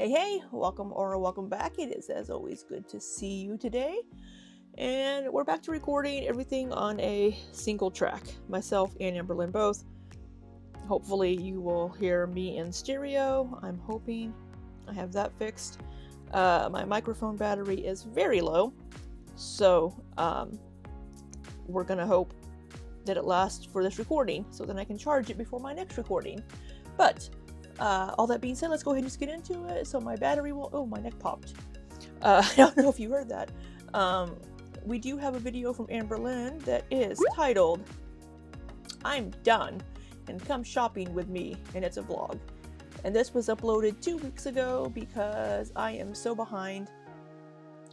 Hey, welcome or welcome back. It is, as always, good to see you today. And we're back to recording everything on a single track, myself and Amberlynn both. Hopefully you will hear me in stereo. I'm hoping I have that fixed. My microphone battery is very low, so we're gonna hope that it lasts for this recording so then I can charge it before my next recording. But all that being said, let's go ahead and just get into it. So my battery will... Oh, my neck popped. I don't know if you heard that. We do have a video from Amberlynn that is titled, I'm Done, and Come Shopping With Me, and it's a vlog. And this was uploaded 2 weeks ago because I am so behind.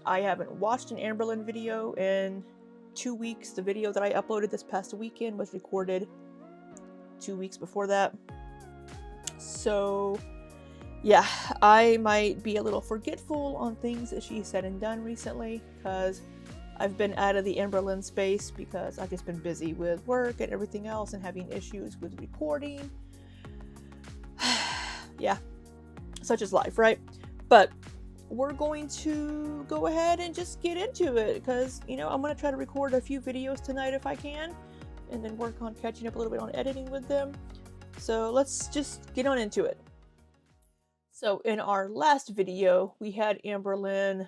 I haven't watched an Amberlynn video in 2 weeks. The video that I uploaded this past weekend was recorded 2 weeks before that. So, yeah, I might be a little forgetful on things that she said and done recently, because I've been out of the Amberlynn space because I've just been busy with work and everything else and having issues with recording. Yeah, such is life, right? But we're going to go ahead and just get into it, because, you know, I'm going to try to record a few videos tonight if I can, and then work on catching up a little bit on editing with them. So let's just get on into it. So in our last video, we had Amberlynn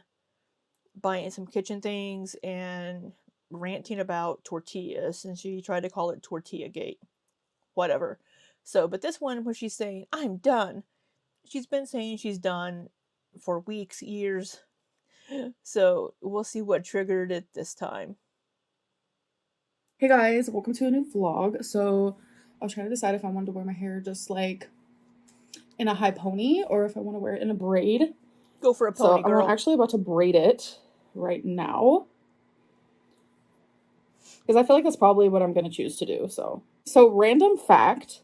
buying some kitchen things and ranting about tortillas, and she tried to call it Tortilla Gate. Whatever. So, but this one, when she's saying, I'm done, she's been saying she's done for weeks, years. So we'll see what triggered it this time. Hey guys, welcome to a new vlog. So I was trying to decide if I wanted to wear my hair just like in a high pony or if I want to wear it in a braid. Go for a pony, girl. I'm actually about to braid it right now, because I feel like that's probably what I'm going to choose to do. So random fact,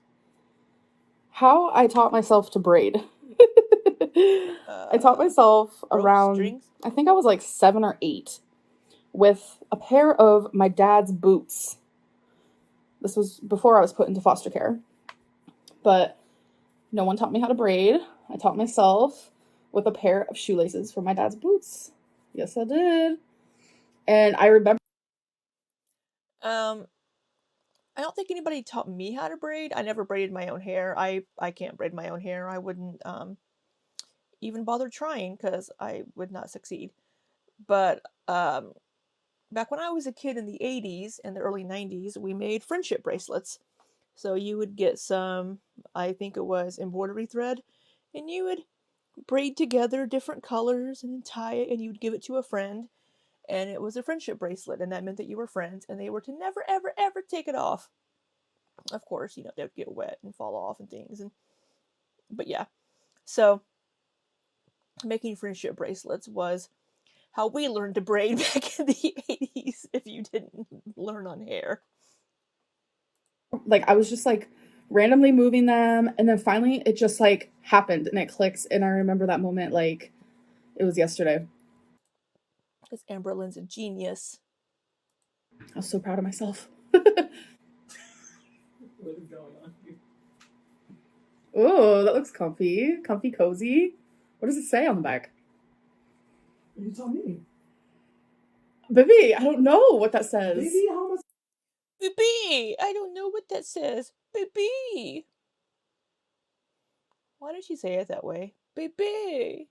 how I taught myself to braid. I taught myself around, strings? I think I was like 7 or 8, with a pair of my dad's boots. This was before I was put into foster care. But no one taught me how to braid. I taught myself with a pair of shoelaces from my dad's boots. Yes, I did. And I remember... I don't think anybody taught me how to braid. I never braided my own hair. I can't braid my own hair. I wouldn't even bother trying, because I would not succeed. But back when I was a kid in the 80s and the early 90s, we made friendship bracelets. So you would get some, I think it was embroidery thread, and you would braid together different colors and tie it, and you would give it to a friend, and it was a friendship bracelet, and that meant that you were friends, and they were to never, ever, ever take it off. Of course, you know, they would get wet and fall off and things, but yeah. So making friendship bracelets was how we learned to braid back in the 80s, if you didn't learn on hair. Like, I was just like randomly moving them, and then finally it just like happened and it clicks, and I remember that moment like it was yesterday. Because Amberlynn's a genius. I was so proud of myself. What is going on here? Oh, that looks comfy. Comfy, cozy. What does it say on the back? You tell me. Baby, I don't know what that says. Baby, how much? Baby, I don't know what that says. Baby. Why did she say it that way? Baby.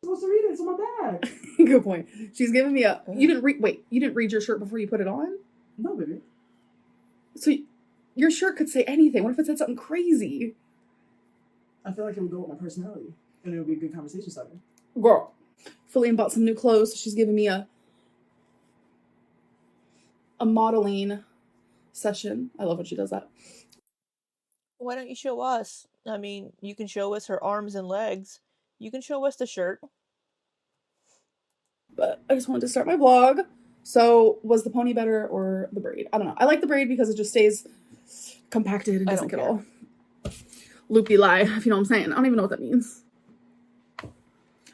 I'm supposed to read it. It's on my bag. Good point. She's giving me a... You didn't read... Wait, you didn't read your shirt before you put it on? No, baby. So your shirt could say anything. What if it said something crazy? I feel like it would go with my personality, and it would be a good conversation starter. Girl. Feline bought some new clothes, so she's giving me a modeling session. I love when she does that. Why don't you show us? I mean, you can show us her arms and legs. You can show us the shirt. But I just wanted to start my vlog. So, was the pony better or the braid? I don't know. I like the braid because it just stays compacted and doesn't get all loopy lie, if you know what I'm saying. I don't even know what that means.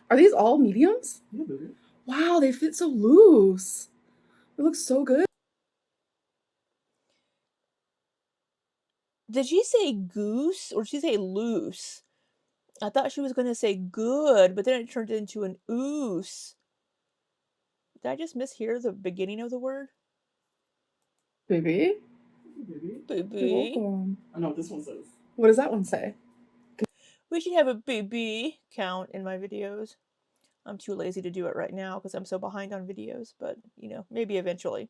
Are these all mediums? Yeah, baby. Wow, they fit so loose. It looks so good. Did she say goose or did she say loose? I thought she was going to say good, but then it turned into an oos. Did I just mishear the beginning of the word? Baby? Baby. I know what this one says. What does that one say? We should have a baby count in my videos. I'm too lazy to do it right now because I'm so behind on videos, but, you know, maybe eventually.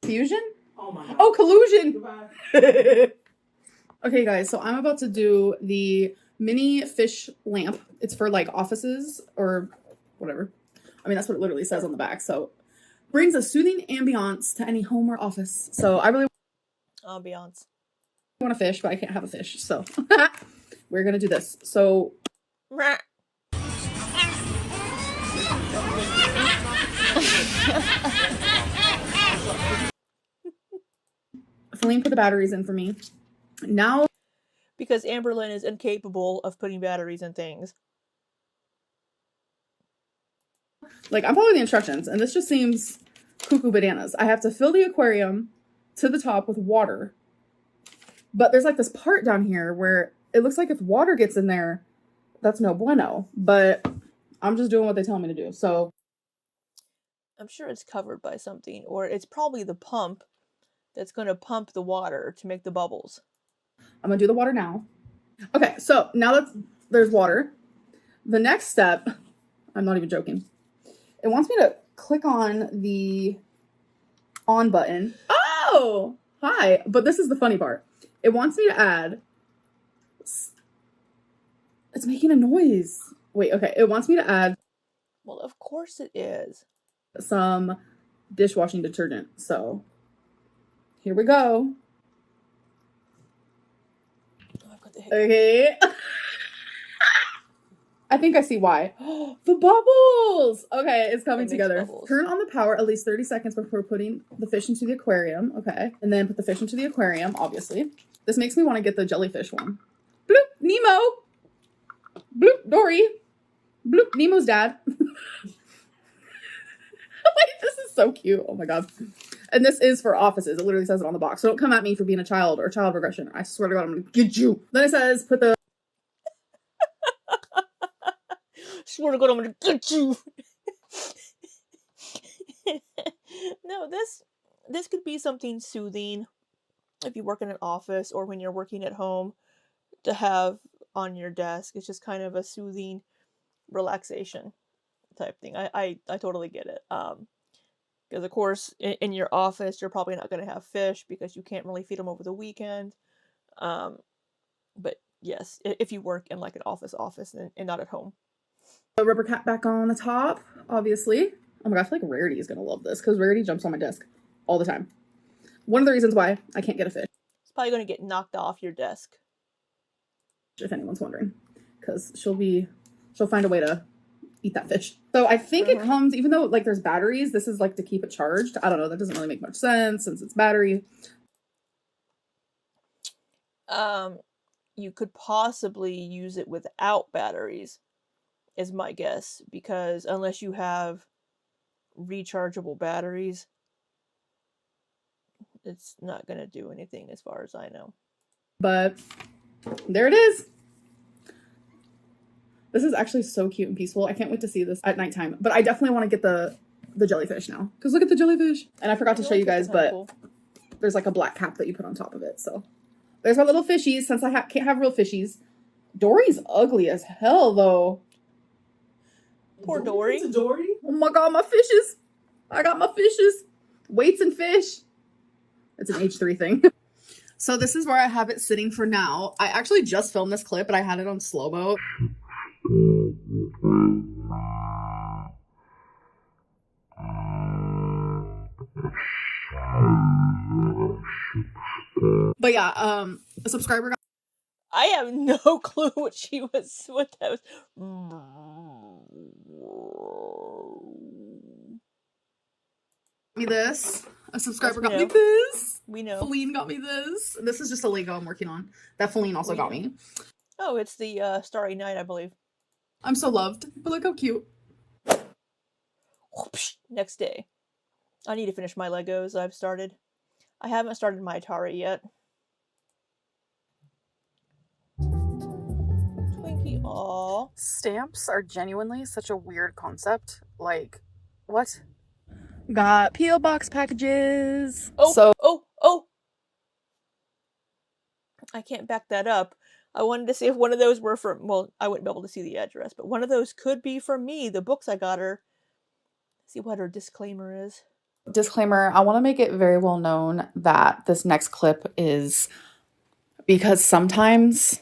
Fusion? Oh my god. Oh, collusion! Goodbye. Okay, guys, so I'm about to do the mini fish lamp. It's for, like, offices or whatever. I mean, that's what it literally says on the back. So, brings a soothing ambiance to any home or office. So, I really Ambiance. want a fish, but I can't have a fish. So, we're going to do this. So, Feline put the batteries in for me. Now, because Amberlynn is incapable of putting batteries in things. like, I'm following the instructions, and this just seems cuckoo bananas. I have to fill the aquarium to the top with water. But there's, like, this part down here where it looks like if water gets in there, that's no bueno. But I'm just doing what they tell me to do. So, I'm sure it's covered by something, or it's probably the pump that's going to pump the water to make the bubbles. I'm going to do the water now. Okay, so now that there's water, the next step, I'm not even joking, it wants me to click on the on button. Oh, hi. But this is the funny part. It wants me to add, it's making a noise. Wait, okay. It wants me to add, well, of course it is, some dishwashing detergent. So here we go. Oh, I've got the hiccup. Okay. I think I see why. The bubbles! Okay, it's coming together. Bubbles. Turn on the power at least 30 seconds before putting the fish into the aquarium. Okay. And then put the fish into the aquarium, obviously. This makes me want to get the jellyfish one. Bloop, Nemo! Bloop, Dory! Bloop, Nemo's dad. Like, this is so cute. Oh my god. And this is for offices. It literally says it on the box. So don't come at me for being a child or child regression. I swear to God, I'm going to get you. Then it says, put the... Swear to God, I'm gonna get you. No, this could be something soothing if you work in an office or when you're working at home to have on your desk. It's just kind of a soothing relaxation type thing. I totally get it. Because of course in your office you're probably not going to have fish because you can't really feed them over the weekend. But yes, if you work in like an office and not at home. rubber cap back on the top, obviously. Oh my god, I feel like Rarity is gonna love this because Rarity jumps on my desk all the time. One of the reasons why I can't get a fish. It's probably going to get knocked off your desk. If anyone's wondering, because she'll find a way to eat that fish. So I think it comes, even though like there's batteries, this is like to keep it charged. I don't know, that doesn't really make much sense since it's battery. You could possibly use it without batteries, is my guess, because unless you have rechargeable batteries, it's not going to do anything as far as I know. But there it is. This is actually so cute and peaceful. I can't wait to see this at nighttime. But I definitely want to get the jellyfish now. Because look at the jellyfish. And I forgot to show you guys, but there's like a black cap that you put on top of it. So there's our little fishies since I can't have real fishies. Dory's ugly as hell, though. Poor Dory. It's a Dory? Oh my god, my fishes. I got my fishes. Weights and fish. It's an H3 thing. So this is where I have it sitting for now. I actually just filmed this clip, but I had it on slow-mo. But yeah, a subscriber got I have no clue what that was. me this. A subscriber got me me this. We know. Feline got me this. This is just a Lego I'm working on. That Feline also got me. Oh, it's the Starry Night, I believe. I'm so loved. But look how cute. Next day. I need to finish my Legos I've started. I haven't started my Atari yet. Twinkie Aww. Stamps are genuinely such a weird concept. Like, what? Got P.O. box packages. Oh! I can't back that up. I wanted to see if one of those were from, well, I wouldn't be able to see the address, but one of those could be from me, the books I got her. Let's see what her disclaimer is. Disclaimer, I want to make it very well known that this next clip is because sometimes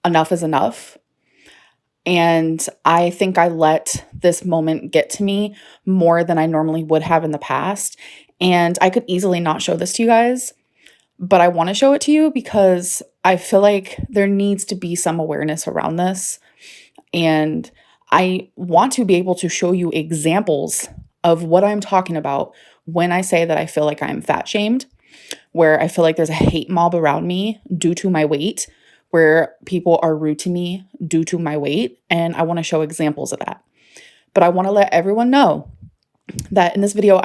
enough is enough. And I think I let this moment get to me more than I normally would have in the past. And I could easily not show this to you guys, but I want to show it to you because I feel like there needs to be some awareness around this. And I want to be able to show you examples of what I'm talking about when I say that I feel like I'm fat shamed, where I feel like there's a hate mob around me due to my weight, where people are rude to me due to my weight. And I want to show examples of that. But I want to let everyone know that in this video,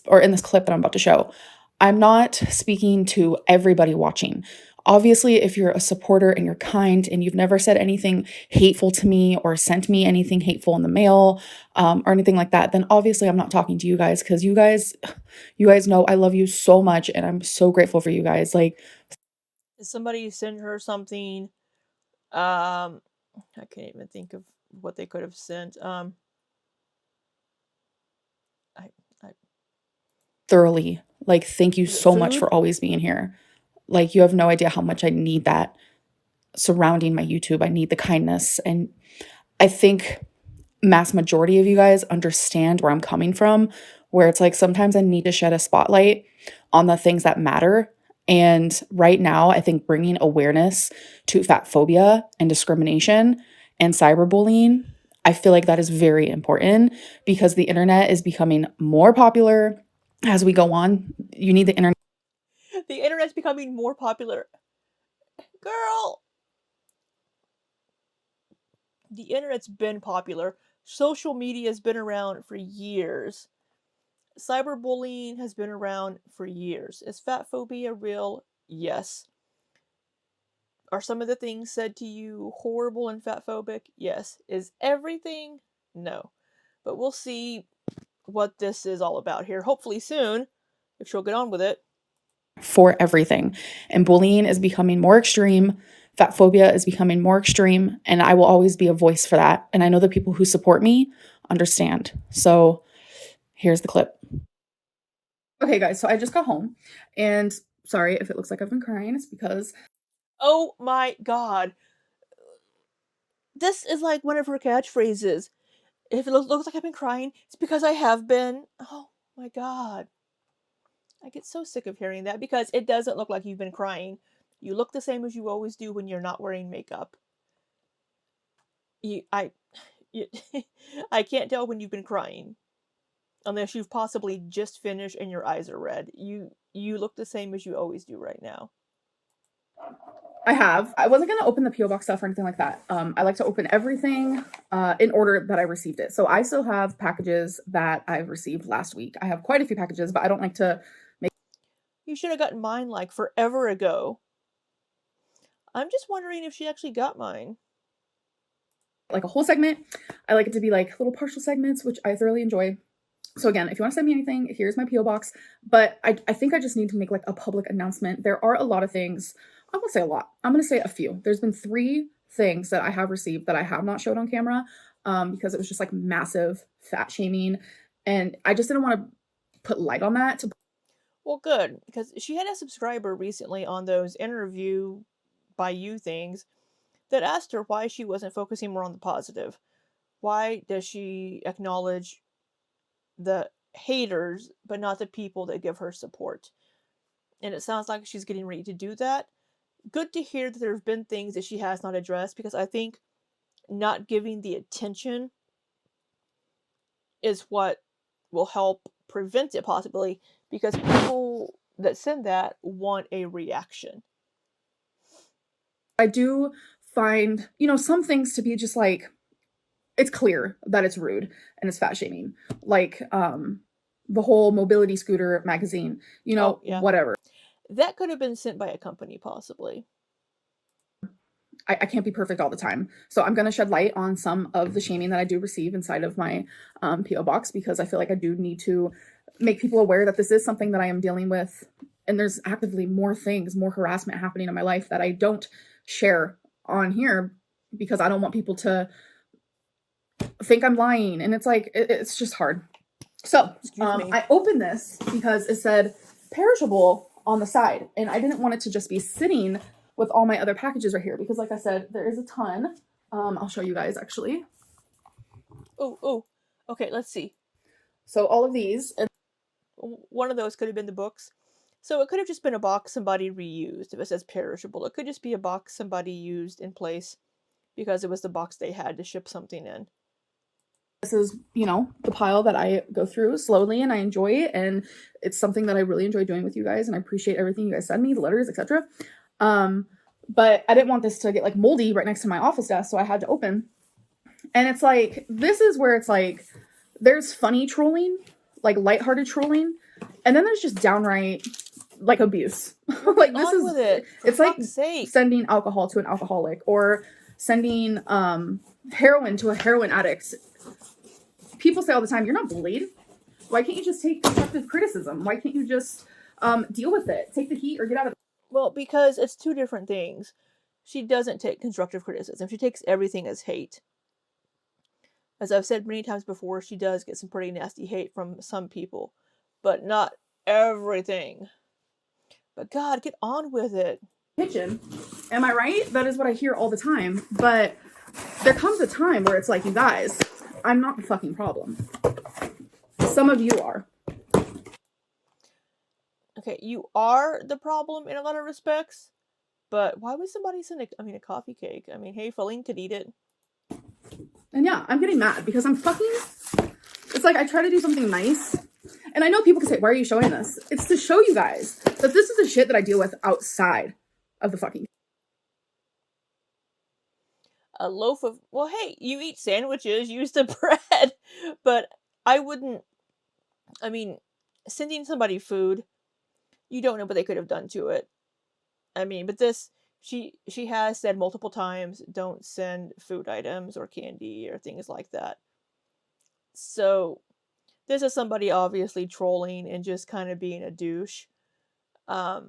or in this clip that I'm about to show, I'm not speaking to everybody watching. Obviously, if you're a supporter and you're kind and you've never said anything hateful to me or sent me anything hateful in the mail or anything like that, then obviously I'm not talking to you guys because you guys know I love you so much and I'm so grateful for you guys. Like, somebody sent her something. I can't even think of what they could have sent. Thoroughly, like, thank you so much for always being here. Like, you have no idea how much I need that surrounding my YouTube. I need the kindness. And I think mass majority of you guys understand where I'm coming from, where it's like sometimes I need to shed a spotlight on the things that matter. And right now, I think bringing awareness to fat phobia and discrimination and cyberbullying, I feel like that is very important because the internet is becoming more popular as we go on. You need the internet. The internet's becoming more popular. Girl! The internet's been popular. Social media has been around for years. Cyberbullying has been around for years. Is fat phobia real? Yes. Are some of the things said to you horrible and fat phobic? Yes. Is everything? No. But we'll see what this is all about here, hopefully soon, if she'll get on with it. For everything. And bullying is becoming more extreme. Fat phobia is becoming more extreme. And I will always be a voice for that. And I know the people who support me understand. So here's the clip. Okay, guys, so I just got home. And sorry if it looks like I've been crying. It's because... Oh my god. This is like one of her catchphrases. If it looks like I've been crying, it's because I have been. Oh my god. I get so sick of hearing that because it doesn't look like you've been crying. You look the same as you always do when you're not wearing makeup. I can't tell when you've been crying. Unless you've possibly just finished and your eyes are red. You look the same as you always do right now. I have. I wasn't going to open the P.O. box stuff or anything like that. I like to open everything in order that I received it. So I still have packages that I've received last week. I have quite a few packages, but I don't like to make... You should have gotten mine like forever ago. I'm just wondering if she actually got mine. Like a whole segment. I like it to be like little partial segments, which I thoroughly enjoy. So again, if you want to send me anything, here's my P.O. box. But I think I just need to make like a public announcement. There are a lot of things. I won't say a lot. I'm going to say a few. There's been 3 things that I have received that I have not showed on camera because it was just like massive fat shaming. And I just didn't want to put light on that. Well, good, because she had a subscriber recently on those interview by you things that asked her why she wasn't focusing more on the positive. Why does she acknowledge the haters but not the people that give her support? And it sounds like she's getting ready to do that. Good to hear that there have been things that she has not addressed, because I think not giving the attention is what will help prevent it possibly, because people that send that want a reaction. I do find, some things to be just like, it's clear that it's rude and it's fat shaming. Like the whole mobility scooter magazine, whatever. That could have been sent by a company, possibly. I can't be perfect all the time. So I'm going to shed light on some of the shaming that I do receive inside of my PO box, because I feel like I do need to make people aware that this is something that I am dealing with. And there's actively more things, more harassment happening in my life that I don't share on here because I don't want people to think I'm lying. And it's like, it's just hard. So I opened this because it said perishable on the side. And I didn't want it to just be sitting with all my other packages right here, because like I said, there is a ton. I'll show you guys actually. Oh, okay, let's see. So all of these. And one of those could have been the books. So it could have just been a box somebody reused. If it says perishable, it could just be a box somebody used in place because it was the box they had to ship something in. This is, you know, the pile that I go through slowly and I enjoy it. And it's something that I really enjoy doing with you guys. And I appreciate everything you guys send me, the letters, etc. But I didn't want this to get like moldy right next to my office desk. So I had to open. And it's like, this is where it's like, there's funny trolling, like lighthearted trolling. And then there's just downright like abuse. Like this is, it's like sending alcohol to an alcoholic or sending heroin to a heroin addict. People say all the time, you're not bullied. Why can't you just take constructive criticism? Why can't you just deal with it? Take the heat or get out of it. Well, because it's two different things. She doesn't take constructive criticism. She takes everything as hate. As I've said many times before, she does get some pretty nasty hate from some people. But not everything. But God, get on with it. Kitchen. Am I right? That is what I hear all the time. But there comes a time where it's like, you guys, I'm not the fucking problem. Some of you are. Okay, you are the problem in a lot of respects. But why would somebody send a coffee cake? I mean, hey, Feline could eat it. And yeah, I'm getting mad because I'm fucking... It's like I try to do something nice. And I know people can say, why are you showing this? It's to show you guys that this is the shit that I deal with outside of the fucking... A loaf of... Well, hey, you eat sandwiches, use the bread. But I wouldn't... I mean, sending somebody food, you don't know what they could have done to it. I mean, but this... She has said multiple times, don't send food items or candy or things like that. So... This is somebody obviously trolling and just kind of being a douche. I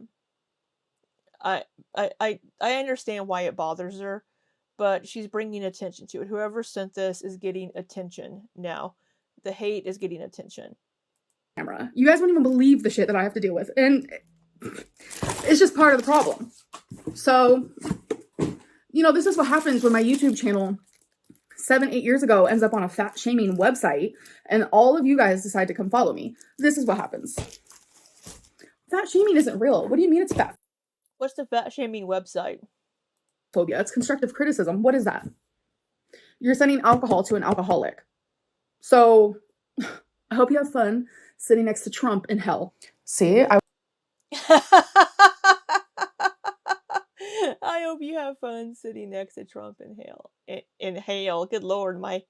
understand why it bothers her, but she's bringing attention to it. Whoever sent this is getting attention now. The hate is getting attention. Camera. You guys won't even believe the shit that I have to deal with, and it's just part of the problem. So, you know, this is what happens when my YouTube channel 7-8 years ago ends up on a fat shaming website and all of you guys decide to come follow me. This is what happens. Fat shaming isn't real. What do you mean it's fat? What's the fat shaming website? Phobia. It's constructive criticism. What is that? You're sending alcohol to an alcoholic. So I hope you have fun sitting next to Trump in hell. See, I hope you have fun sitting next to Trump in hell. In hell. Good Lord, my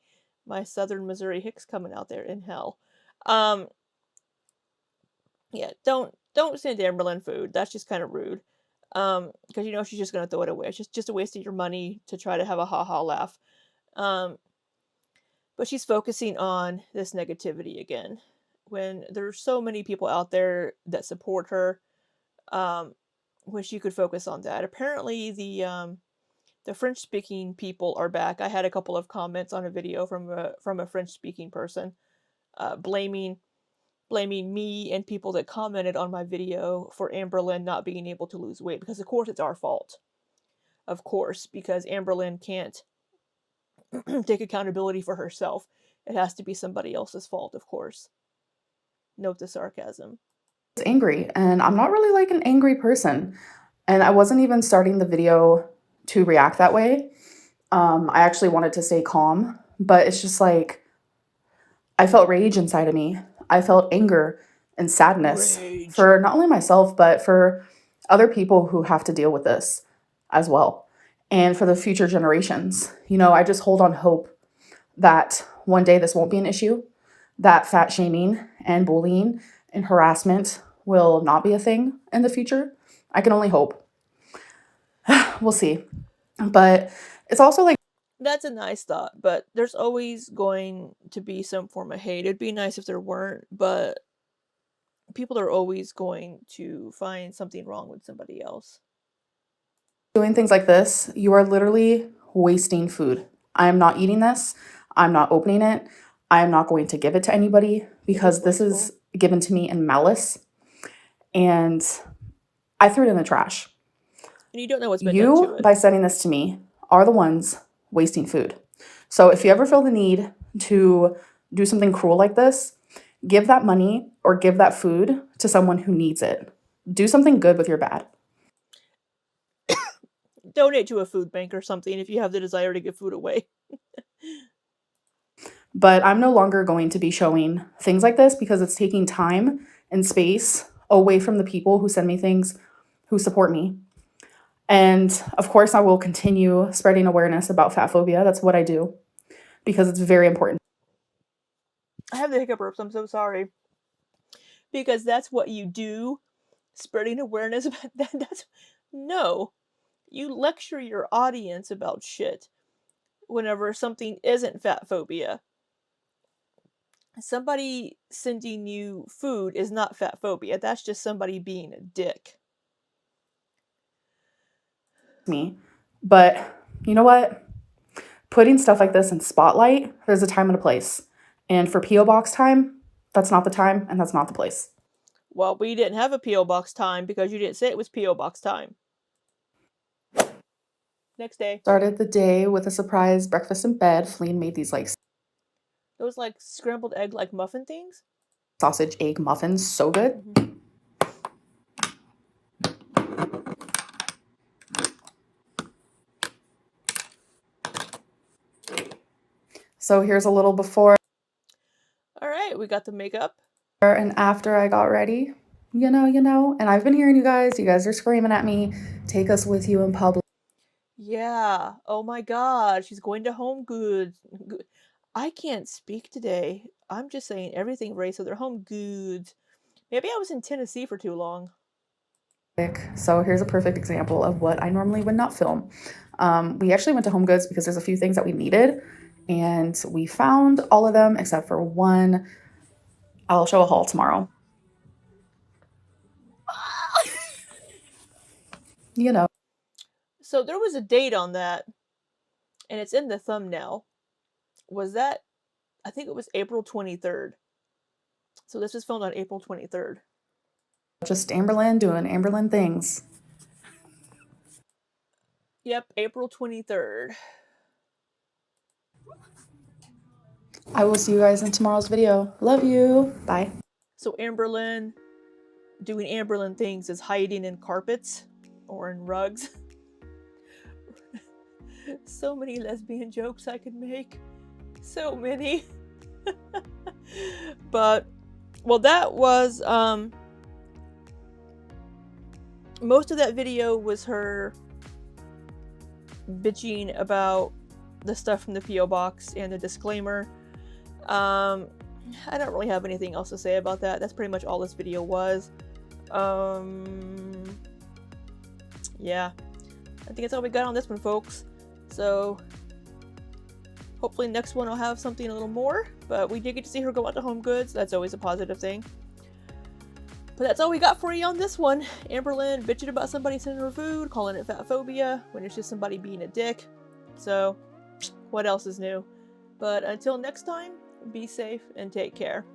Southern Missouri Hicks coming out there in hell. Yeah, don't send Amberlynn food. That's just kind of rude. Because you know she's just gonna throw it away. It's just a waste of your money to try to have a ha-ha laugh. But she's focusing on this negativity again. When there's so many people out there that support her, when she could focus on that. Apparently the French-speaking people are back. I had a couple of comments on a video from a French-speaking person, blaming me and people that commented on my video for Amberlynn not being able to lose weight, because of course it's our fault. Of course, because Amberlynn can't take accountability for herself. It has to be somebody else's fault, of course. Note the sarcasm. Angry, and I'm not really like an angry person, and I wasn't even starting the video to react that way. I actually wanted to stay calm, but it's just like I felt rage inside of me. I felt anger and sadness for not only myself, but for other people who have to deal with this as well, and for the future generations. You know, I just hold on hope that one day this won't be an issue, that fat shaming and bullying and harassment will not be a thing in the future. I can only hope. We'll see. But it's also like, that's a nice thought, but there's always going to be some form of hate. It'd be nice if there weren't, but people are always going to find something wrong with somebody else. doing things like this, you are literally wasting food. I am not eating this. I'm not opening it. I am not going to give it to anybody because this is given to me in malice. And I threw it in the trash. And you don't know what's been done to You, it. by sending this to me, are the ones wasting food. So if you ever feel the need to do something cruel like this, give that money or give that food to someone who needs it. Do something good with your bad. Donate to a food bank or something if you have the desire to give food away. But I'm no longer going to be showing things like this because it's taking time and space away from the people who send me things, who support me. And of course, I will continue spreading awareness about fatphobia. That's what I do because it's very important. I have the hiccups. I'm so sorry. Because that's what you do. Spreading awareness about that. No. You lecture your audience about shit whenever something isn't fatphobia. Somebody sending you food is not fatphobia. That's just somebody being a dick. Me. But you know what? Putting stuff like this in spotlight, there's a time and a place. And for P.O. Box time, that's not the time and that's not the place. Well, we didn't have a P.O. Box time because you didn't say it was P.O. Box time. Next day. Started the day with a surprise breakfast in bed. Fleen made these like Those like scrambled egg like muffin things? sausage egg muffins. So good. Mm-hmm. So here's a little before. All right, we got the makeup. And after I got ready, you know, and I've been hearing you guys are screaming at me, take us with you in public. Yeah. Oh my god, she's going to Home Goods. I can't speak today. I'm just saying everything Ray, so they're Home Goods. Maybe I was in Tennessee for too long. So here's a perfect example of what I normally would not film. We actually went to Home Goods because there's a few things that we needed, and we found all of them except for one. I'll show a haul tomorrow. You know. So there was a date on that, and it's in the thumbnail. Was that, I think it was April 23rd. So this was filmed on April 23rd. Just Amberlynn doing Amberlynn things. Yep, April 23rd. I will see you guys in tomorrow's video. Love you. Bye. So Amberlynn doing Amberlynn things is hiding in carpets or in rugs. So many lesbian jokes I could make. So many. But, well, that was, most of that video was her bitching about the stuff from the P.O. Box and the disclaimer. I don't really have anything else to say about that. That's pretty much all this video was. Yeah. I think that's all we got on this one, folks. So, hopefully next one I'll have something a little more. But we did get to see her go out to Home Goods. That's always a positive thing. But that's all we got for you on this one. Amberlynn bitching about somebody sending her food, calling it fatphobia, when it's just somebody being a dick. So, what else is new? But until next time, be safe and take care.